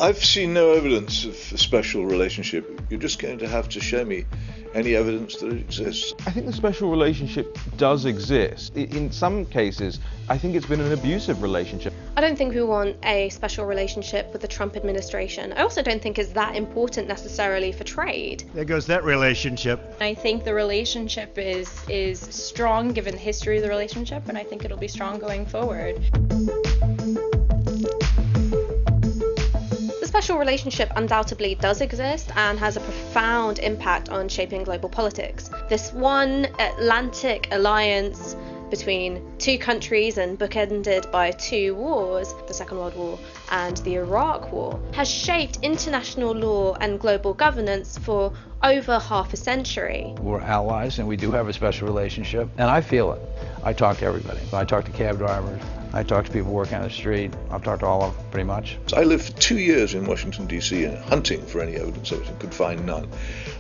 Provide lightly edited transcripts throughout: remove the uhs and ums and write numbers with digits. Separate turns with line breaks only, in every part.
I've seen no evidence of a special relationship. You're just going to have to show me any evidence that it exists.
I think the special relationship does exist. In some cases, I think it's been an abusive relationship.
I don't think we want a special relationship with the Trump administration. I also don't think it's that important necessarily for trade.
There goes that relationship.
I think the relationship is strong given the history of the relationship, and I think it'll be strong going forward.
The special relationship undoubtedly does exist and has a profound impact on shaping global politics. This one Atlantic alliance between two countries and bookended by two wars, the Second World War and the Iraq War, has shaped international law and global governance for over half a century.
We're allies and we do have a special relationship, and I feel it. I talk to everybody. I talk to cab drivers, I talk to people working on the street, I've talked to all of them pretty much.
I lived for 2 years in Washington, D.C. hunting for any evidence of it and could find none,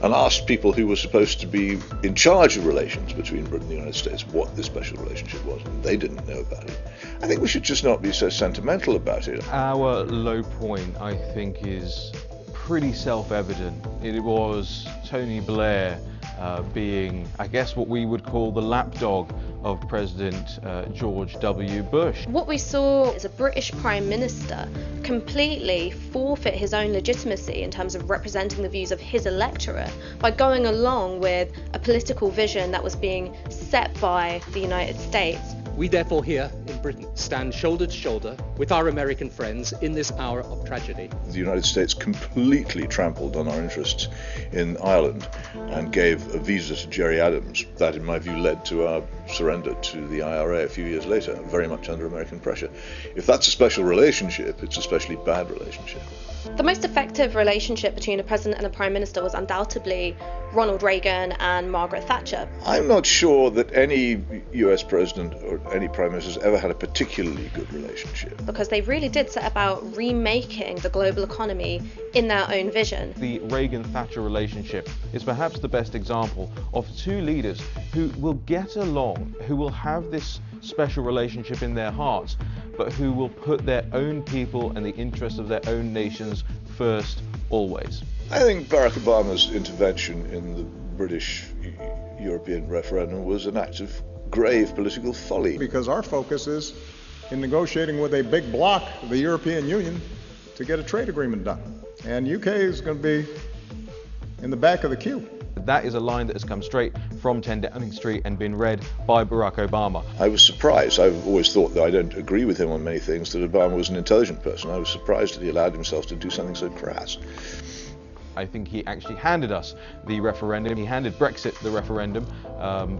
and asked people who were supposed to be in charge of relations between Britain and the United States what this special relationship was, and they didn't know about it. I think we should just not be so sentimental about it.
Our low point, I think, is pretty self-evident. It was Tony Blair being, I guess, what we would call the lapdog of President George W. Bush.
What we saw is a British Prime Minister completely forfeit his own legitimacy in terms of representing the views of his electorate by going along with a political vision that was being set by the United States.
We therefore here in Britain stand shoulder to shoulder with our American friends in this hour of tragedy.
The United States completely trampled on our interests in Ireland and gave a visa to Gerry Adams. That, in my view, led to our surrender to the IRA a few years later, very much under American pressure. If that's a special relationship, it's a especially bad relationship.
The most effective relationship between a president and a prime minister was undoubtedly Ronald Reagan and Margaret Thatcher.
I'm not sure that any US president or any prime minister has ever had a particularly good relationship.
Because they really did set about remaking the global economy in their own vision.
The Reagan-Thatcher relationship is perhaps the best example of two leaders who will get along, who will have this special relationship in their hearts, but who will put their own people and the interests of their own nations first, always.
I think Barack Obama's intervention in the British-European referendum was an act of grave political folly.
Because our focus is in negotiating with a big bloc, the European Union, to get a trade agreement done. And UK is going to be in the back of the queue.
That is a line that has come straight from 10 Downing Street and been read by Barack Obama.
I was surprised. I've always thought that I don't agree with him on many things, that Obama was an intelligent person. I was surprised that he allowed himself to do something so crass.
I think he actually handed us the referendum. He handed Brexit the referendum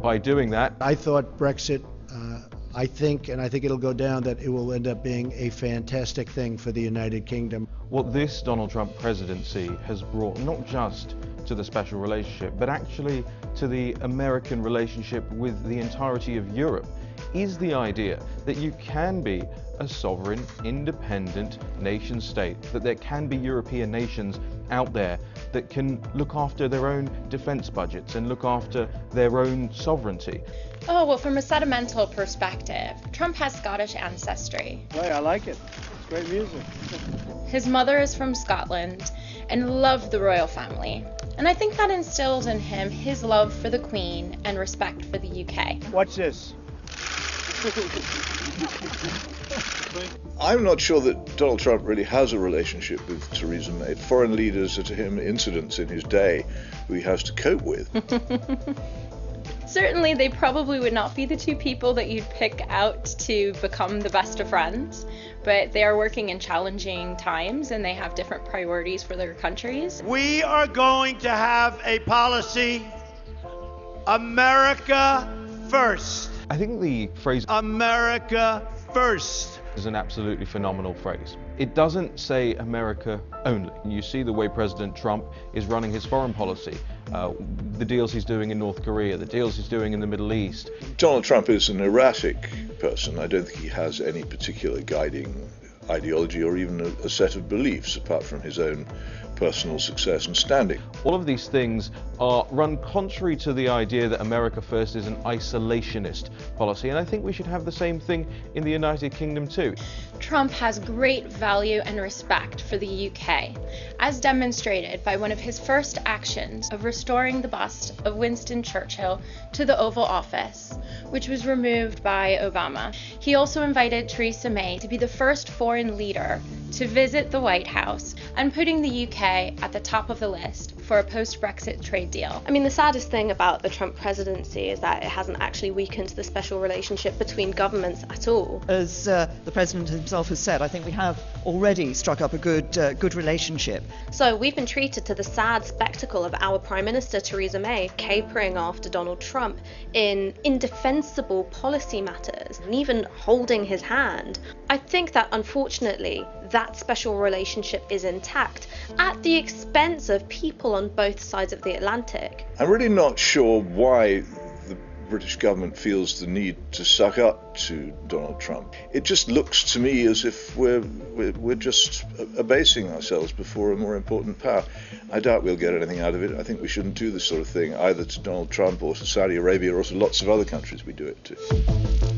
by doing that.
I thought Brexit, I think it'll go down, that it will end up being a fantastic thing for the United Kingdom.
What this Donald Trump presidency has brought, not just to the special relationship, but actually to the American relationship with the entirety of Europe, is the idea that you can be a sovereign, independent nation state, that there can be European nations out there that can look after their own defense budgets and look after their own sovereignty.
Oh, well, from a sentimental perspective, Trump has Scottish ancestry.
Right, I like it. It's great music.
His mother is from Scotland and loved the royal family. And I think that instilled in him his love for the Queen and respect for the UK.
Watch this.
I'm not sure that Donald Trump really has a relationship with Theresa May. Foreign leaders are to him incidents in his day who he has to cope with.
Certainly, they probably would not be the two people that you'd pick out to become the best of friends, but they are working in challenging times and they have different priorities for their countries.
We are going to have a policy, America first.
I think the phrase
America first
is an absolutely phenomenal phrase. It doesn't say America only. You see the way President Trump is running his foreign policy, the deals he's doing in North Korea, the deals he's doing in the Middle East.
Donald Trump is an erratic person. I don't think he has any particular guiding ideology or even a set of beliefs apart from his own personal success and standing.
All of these things are run contrary to the idea that America First is an isolationist policy, and I think we should have the same thing in the United Kingdom too.
Trump has great value and respect for the UK, as demonstrated by one of his first actions of restoring the bust of Winston Churchill to the Oval Office, which was removed by Obama. He also invited Theresa May to be the first foreign leader to visit the White House, and putting the UK at the top of the list for a post-Brexit trade deal.
I mean, the saddest thing about the Trump presidency is that it hasn't actually weakened the special relationship between governments at all.
As the president himself has said, I think we have already struck up a good relationship.
So we've been treated to the sad spectacle of our Prime Minister Theresa May capering after Donald Trump in indefensible policy matters and even holding his hand. I think that unfortunately that special relationship is intact at the expense of people on both sides of the Atlantic.
I'm really not sure why the British government feels the need to suck up to Donald Trump. It just looks to me as if we're just abasing ourselves before a more important power. I doubt we'll get anything out of it. I think we shouldn't do this sort of thing either to Donald Trump or to Saudi Arabia or to lots of other countries we do it to.